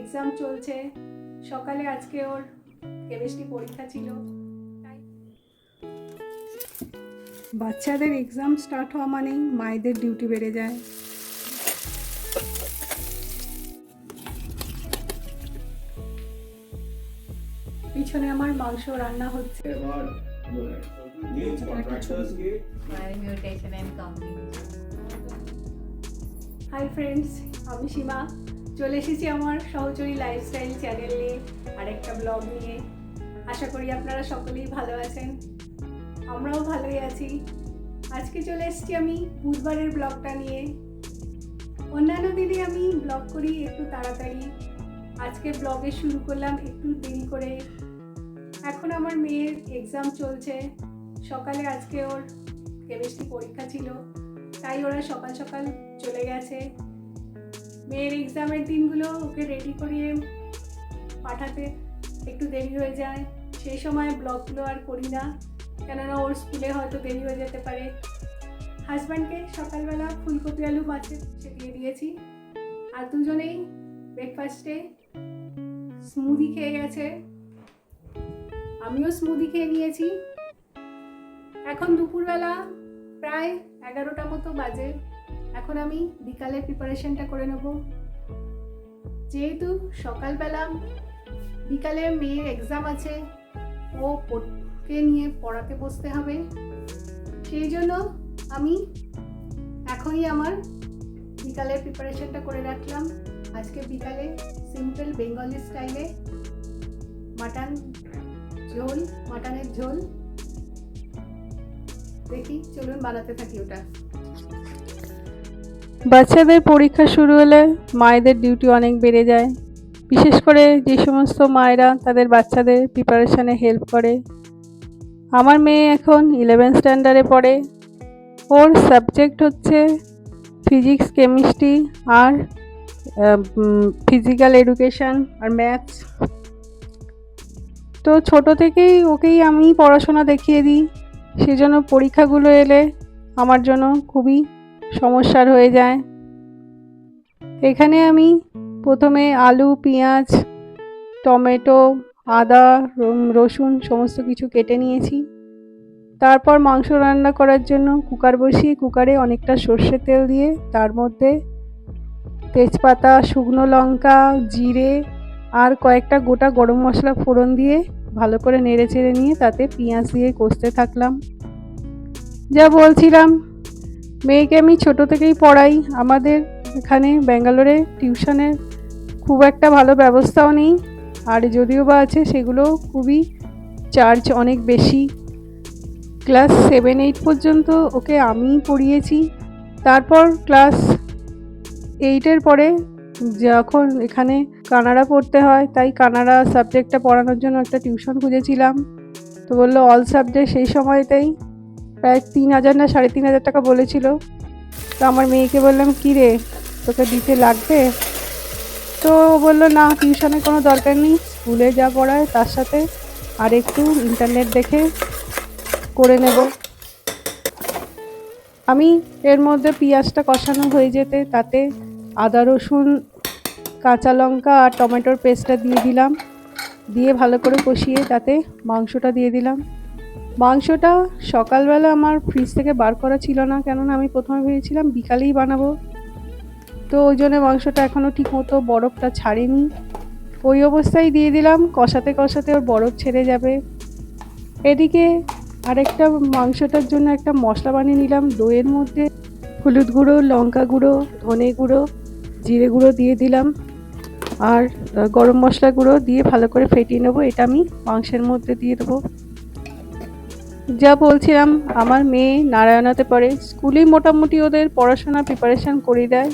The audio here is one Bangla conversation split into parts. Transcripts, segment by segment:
এক্সাম চলছে। সকালে আজকে ওর কেমিস্ট্রি পরীক্ষা ছিল। বাচ্চাদের এক্সাম স্টার্ট হওয়া মানেই মায়েদের ডিউটি বেড়ে যায়। পিছনে আমার মাংস রান্না হচ্ছে। হাই ফ্রেন্ডস, আমি সীমা। চলে এসেছি আমার সহচরী লাইফস্টাইল চ্যানেলে আরেকটা ব্লগ নিয়ে। আশা করি আপনারা সকলেই ভালো আছেন, আমরাও ভালোই আছি। আজকে চলে এসেছি আমি বুধবারের ব্লগটা নিয়ে। অন্যান্য দিনে আমি ব্লগ করি একটু তাড়াতাড়ি, আজকে ব্লগে শুরু করলাম একটু দেরি করে। এখন আমার মেয়ের এক্সাম চলছে। সকালে আজকে ওর কেমিস্ট্রি পরীক্ষা ছিল, তাই ওরা সকাল সকাল চলে গেছে। মেয়ের এক্সামের দিনগুলো ওকে রেডি করিয়ে পাঠাতে একটু দেরি হয়ে যায়। সেই সময় ব্লগগুলো আর করি না, কেননা ওর স্কুলে হয়তো দেরি হয়ে যেতে পারে। হাজব্যান্ডকে সকালবেলা ফুলকপি আলু মাছের দিয়ে দিয়েছি, আর দুজনেই ব্রেকফাস্টে স্মুদি খেয়ে গেছে। আমিও স্মুদি খেয়ে নিয়েছি। এখন দুপুরবেলা প্রায় 11টা মতো বাজে। এখন আমি বিকালের প্রিপারেশনটা করে নেব। যেহেতু সকালবেলা বিকালে মেয়ের এক্সাম আছে, ওকে নিয়ে পড়াতে বসতে হবে, সেই জন্য আমি এখনই আমার বিকালের প্রিপারেশনটা করে রাখলাম। আজকে বিকালে সিম্পল বেঙ্গলি স্টাইলে মাটনের ঝোল। দেখি, চলুন বানাতে থাকি ওটা। বাচ্চাদের পরীক্ষা শুরু হলে মায়েদের ডিউটি অনেক বেড়ে যায়, বিশেষ করে যে সমস্ত মায়েরা তাদের বাচ্চাদের প্রিপারেশানে হেল্প করে। আমার মেয়ে এখন 11 স্ট্যান্ডার্ডে পড়ে। ওর সাবজেক্ট হচ্ছে ফিজিক্স, কেমিস্ট্রি আর ফিজিক্যাল এডুকেশন আর ম্যাথস। তো ছোট থেকেই ওকেই আমি পড়াশোনা দেখিয়ে দিই, সেজন্য পরীক্ষাগুলো এলে আমার জন্য খুবই সমস্যার হয়ে যায়। এখানে আমি প্রথমে আলু, পেঁয়াজ, টমেটো, আদা, রসুন সমস্ত কিছু কেটে নিয়েছি। তারপর মাংস রান্না করার জন্য কুকার বসিয়ে কুকারে অনেকটা সর্ষের তেল দিয়ে তার মধ্যে তেজপাতা, শুকনো লঙ্কা, জিরে আর কয়েকটা গোটা গরম মশলা ফোড়ন দিয়ে ভালো করে নেড়ে চেড়ে নিয়ে তাতে পেঁয়াজ দিয়ে কষতে থাকলাম। যা বলছিলাম, মেয়েকে আমি ছোট থেকেই পড়াই। আমাদের এখানে ব্যাঙ্গালোরে টিউশনের খুব একটা ভালো ব্যবস্থাও নেই, আর যদিও বা আছে সেগুলো খুবই চার্জ অনেক বেশি। ক্লাস 7-8 পর্যন্ত ওকে আমিই পড়িয়েছি। তারপর ক্লাস 8-এর পরে যখন এখানে কানাডা পড়তে হয়, তাই কানাডা সাবজেক্টটা পড়ানোর জন্য একটা টিউশন খুঁজেছিলাম। তো বললো অল সাবজেক্ট সেই সময়তেই প্রায় 3,000 না 3,500 টাকা বলেছিল। তো আমার মেয়েকে বললাম, কী রে, তোকে দিতে লাগবে? তো বললো না, টিউশনের কোনো দরকার নেই, স্কুলে যা পড়ায় তার সাথে আর একটু ইন্টারনেট দেখে করে নেব। আমি এর মধ্যে পেঁয়াজটা কষানো হয়ে যেতে তাতে আদা, রসুন, কাঁচা লঙ্কা আর টমেটোর পেস্টটা দিয়ে দিলাম। দিয়ে ভালো করে কষিয়ে তাতে মাংসটা দিয়ে দিলাম। মাংসটা সকালবেলা আমার ফ্রিজ থেকে বার করা ছিল না, কেননা আমি প্রথমে ভেবেছিলাম বিকালেই বানাবো। তো ওই জন্য মাংসটা এখনও ঠিকমতো বরফটা ছাড়েনি, ওই অবস্থায় দিয়ে দিলাম। কষাতে কষাতে ওর বরফ ছেড়ে যাবে। এদিকে আরেকটা মাংসটার জন্য একটা মশলা বানিয়ে নিলাম। দইয়ের মধ্যে হলুদ গুঁড়ো, লঙ্কা গুঁড়ো, ধনে গুঁড়ো, জিরে গুঁড়ো দিয়ে দিলাম, আর গরম মশলা গুঁড়ো দিয়ে ভালো করে ফেটিয়ে নেবো। এটা আমি মাংসের মধ্যে দিয়ে দেবো। যা বলছিলাম, আমার মেয়ে নারায়ণাতে পড়ে। স্কুলেই মোটামুটি ওদের পড়াশোনা প্রিপারেশান করিয়ে দেয়।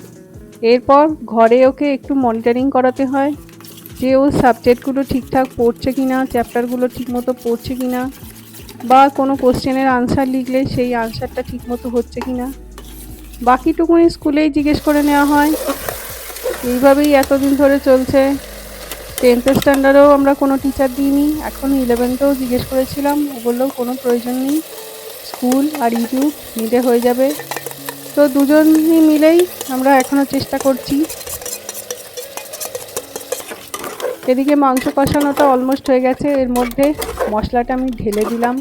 এরপর ঘরে ওকে একটু মনিটরিং করাতে হয় যে ও সাবজেক্টগুলো ঠিকঠাক পড়ছে কিনা, চ্যাপ্টারগুলো ঠিকমতো পড়ছে কিনা, বা কোনো কোশ্চেনের আনসার লিখলে সেই আনসারটা ঠিকমতো হচ্ছে কিনা। বাকিটুকুনি স্কুলেই জিজ্ঞেস করে নেওয়া হয়। এইভাবেই এতদিন ধরে চলছে। 10th স্ট্যান্ডার্ডেও আমরা কোনো টিচার দিইনি, এখন 11তেও জিজ্ঞেস করেছিলাম, ও বললেও কোনো প্রয়োজন নেই, স্কুল আর ইউটিউব নিতে হয়ে যাবে। তো দুজনই মিলেই আমরা এখনও চেষ্টা করছি। এদিকে মাংস কষানোটা অলমোস্ট হয়ে গেছে। এর মধ্যে মশলাটা আমি ঢেলে দিলাম।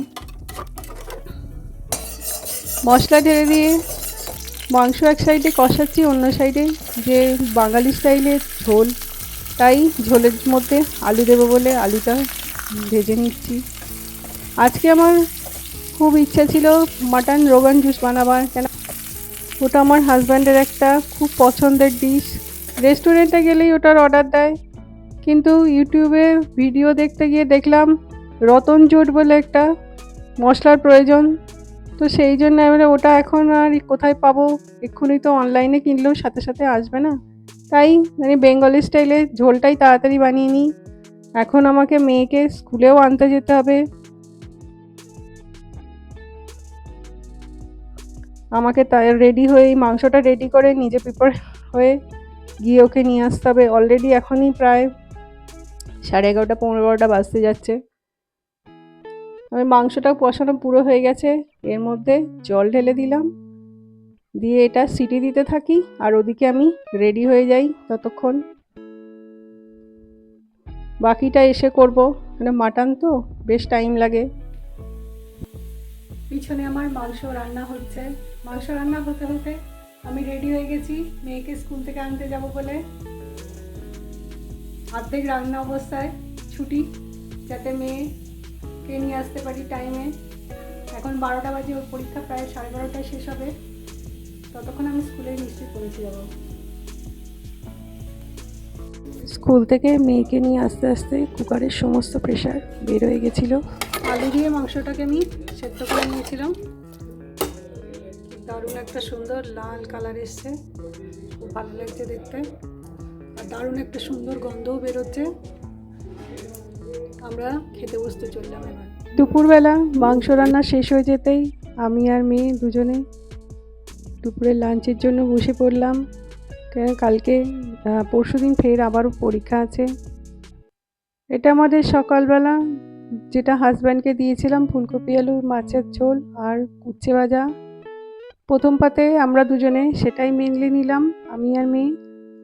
মশলা ঢেলে দিয়ে মাংস এক সাইডে কষাচ্ছি, অন্য সাইডে যে বাঙালি স্টাইলের ঝোল, তাই ঝোলের মধ্যে আলু দেবো বলে আলুটা ভেজে নিচ্ছি। আজকে আমার খুব ইচ্ছা ছিল মাটন রোগান জুস বানাবার, কেন ওটা আমার হাজব্যান্ডের একটা খুব পছন্দের ডিশ। রেস্টুরেন্টে গেলেই ওটার অর্ডার দেয়, কিন্তু ইউটিউবে ভিডিও দেখতে গিয়ে দেখলাম রতন জোট বলে একটা মশলার প্রয়োজন। তো সেই জন্য এবারে ওটা এখন আর কোথায় পাবো, এক্ষুনি তো অনলাইনে কিনলেও সাথে সাথে আসবে না, তাই মানে বেঙ্গলি স্টাইলে ঝোলটাই তাড়াতাড়ি বানিয়ে নিই। এখন আমাকে মেয়েকে স্কুলেও আনতে যেতে হবে, আমাকে তাই রেডি হয়ে মাংসটা রেডি করে নিজে প্রিপেয়ার হয়ে গিয়ে ওকে নিয়ে আসতে হবে। অলরেডি এখনই প্রায় 11:30 15 বাজতে যাচ্ছে। আমি মাংসটা কষানো পুরো হয়ে গেছে, এর মধ্যে জল ঢেলে দিলাম, দিয়ে এটা সিটি দিতে থাকি আর ওদিকে আমি রেডি হয়ে যাই ততক্ষণ। বাকিটা এসে করব, মানে মাটন তো বেশ টাইম লাগে। পিছনে আমার মাংস রান্না হচ্ছে, মাংস রান্না হতে হতে আমি রেডি হয়ে গেছি মেয়েকে স্কুল থেকে আনতে যাব বলে। অর্ধেক রান্না অবস্থায় ছুটি, যাতে মেয়েকে নিয়ে আসতে পারি টাইমে। এখন 12টা বাজে, ওর পরীক্ষা প্রায় 12:30টায় শেষ হবে, ততক্ষণ আমি স্কুলে নিশ্চয়ই পৌঁছে যাব। স্কুল থেকে মেয়েকে নিয়ে আস্তে আস্তে কুকারের সমস্ত প্রেশার বের হয়ে গেছিলো। আলু দিয়ে মাংসটাকে আমি সেদ্ধ করে নিয়েছিলাম, দারুণ একটা সুন্দর লাল কালার এসছে, খুব ভালো লাগছে দেখতে, আর দারুণ একটা সুন্দর গন্ধও বেরোচ্ছে। আমরা খেতে বসতে চললাম এবার। দুপুরবেলা মাংস রান্না শেষ হয়ে যেতেই আমি আর মেয়ে দুজনে দুপুরের লাঞ্চের জন্য বসে পড়লাম, কেন কালকে পরশুদিন ফের আবারও পরীক্ষা আছে। এটা আমাদের সকালবেলা যেটা হাজব্যান্ডকে দিয়েছিলাম, ফুলকপি আলু মাছের ঝোল আর উচ্ছে ভাজা। প্রথম পাতে আমরা দুজনে সেটাই মেনলি নিলাম, আমি আর মেয়ে,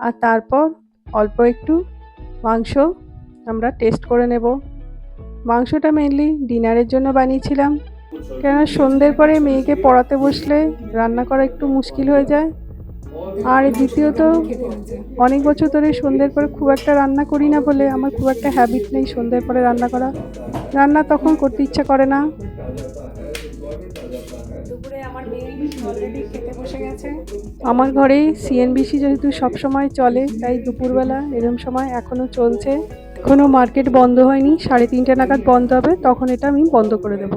আর তারপর অল্প একটু মাংস আমরা টেস্ট করে নেব। মাংসটা মেনলি ডিনারের জন্য বানিয়েছিলাম, কেন সন্ধ্যের পরে মেয়েকে পড়াতে বসলে রান্না করা একটু মুশকিল হয়ে যায়। আর দ্বিতীয়ত অনেক বছর ধরে সন্ধ্যের পরে খুব একটা রান্না করি না বলে আমার খুব একটা হ্যাবিট নেই সন্ধ্যের পরে রান্না করা, রান্না তখন করতে ইচ্ছা করে না। দুপুরে আমার মেয়ে অলরেডি খেতে বসে গেছে। আমার ঘরে সিএনবিসি যেহেতু সবসময় চলে, তাই দুপুরবেলা এরকম সময় এখনও চলছে। এখনও মার্কেট বন্ধ হয়নি, 3:30 নাগাদ বন্ধ হবে, তখন এটা আমি বন্ধ করে দেবো।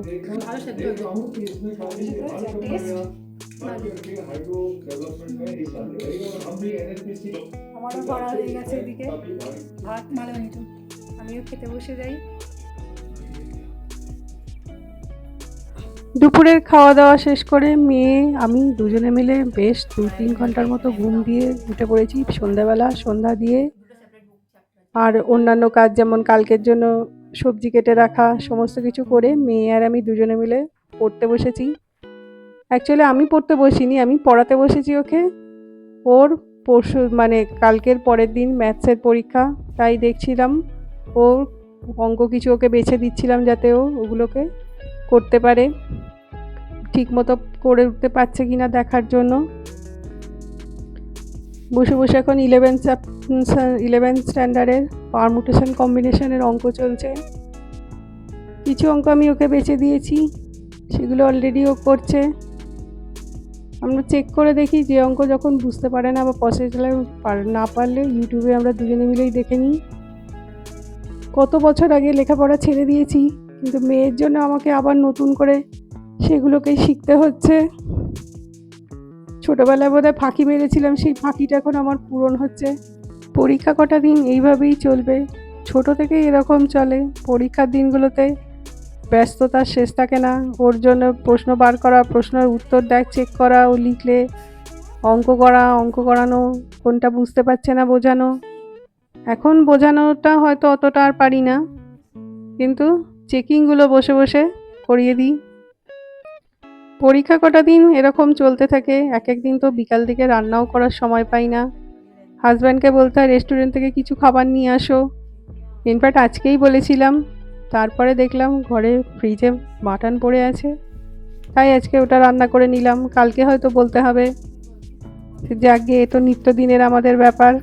আমারও করা হয়ে গেছে, এদিকে ভাত মালে বানিয়েছো, আমিও খেতে বসে যাই। দুপুরের খাওয়া দাওয়া শেষ করে মেয়ে আমি দুজনে মিলে বেশ 2-3 ঘন্টার মতো ঘুম দিয়ে উঠে পড়েছি সন্ধ্যাবেলা, সন্ধ্যা দিয়ে। আর অন্যান্য কাজ যেমন কালকের জন্য সবজি কেটে রাখা সমস্ত কিছু করে মেয়ে আর আমি দুজনে মিলে পড়তে বসেছি। অ্যাকচুয়ালি আমি পড়তে বসিনি, আমি পড়াতে বসেছি ওকে। ওর পরশু মানে কালকের পরের দিন ম্যাথসের পরীক্ষা, তাই দেখছিলাম ওর অঙ্ক কিছু ওকে বেছে দিচ্ছিলাম যাতে ও ওগুলোকে করতে পারে, ঠিক মতো করে উঠতে পারছে কিনা দেখার জন্য। বসে বসে এখন 11th স্ট্যান্ডার্ডের পারমুটেশন কম্বিনেশনের অঙ্ক চলছে। কিছু অঙ্ক আমি ওকে বেছে দিয়েছি, সেগুলো অলরেডি ও করছে। আমরা চেক করে দেখি, যে অঙ্ক যখন বুঝতে পারে না বা পসিবল না পারলে ইউটিউবে আমরা দুজনে মিলেই দেখে নিই। কত বছর আগে লেখাপড়া ছেড়ে দিয়েছি, কিন্তু মেয়ের জন্য আমাকে আবার নতুন করে সেগুলোকেই শিখতে হচ্ছে। ছোটোবেলায় বোধহয় ফাঁকি মেরেছিলাম, সেই ফাঁকিটা এখন আমার পূরণ হচ্ছে। পরীক্ষা কটা দিন এইভাবেই চলবে, ছোট থেকেই এরকম চলে। পরীক্ষার দিনগুলোতে ব্যস্ততার শেষ থাকে না, ওর জন্য প্রশ্ন বার করা, প্রশ্নের উত্তর চেক করা, ও লিখলে অঙ্ক করা, অঙ্ক করানো, কোনটা বুঝতে পারছে না বোঝানো। এখন বোঝানোটা হয়তো অতটা আর পারি না, কিন্তু চেকিংগুলো বসে বসে করিয়ে দিই। পরীক্ষা কটা দিন এরকম চলতে থাকে। এক দিন তো বিকাল দিকে রান্নাও করার সময় পাই না, হাজব্যান্ডকে বলতে হয় রেস্টুরেন্ট থেকে কিছু খাবার নিয়ে আসো, ইনফ্যাক্ট আজকেই বলেছিলাম, তারপরে দেখলাম ঘরে ফ্রিজে মাটন পড়ে আছে, তাই আজকে ওটা রান্না করে নিলাম। কালকে হয়তো বলতে হবে, যাকে এ তো নিত্যদিনের আমাদের ব্যাপার।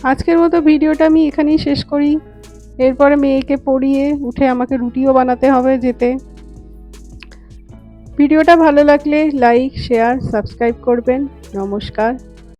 আজকের মতো ভিডিওটা আমি এখানেই শেষ করি। এরপরে মেয়েকে পড়িয়ে উঠে আমাকে রুটিও বানাতে হবে যেতে। ভিডিওটা ভালো লাগলে লাইক, শেয়ার, সাবস্ক্রাইব করবেন। নমস্কার।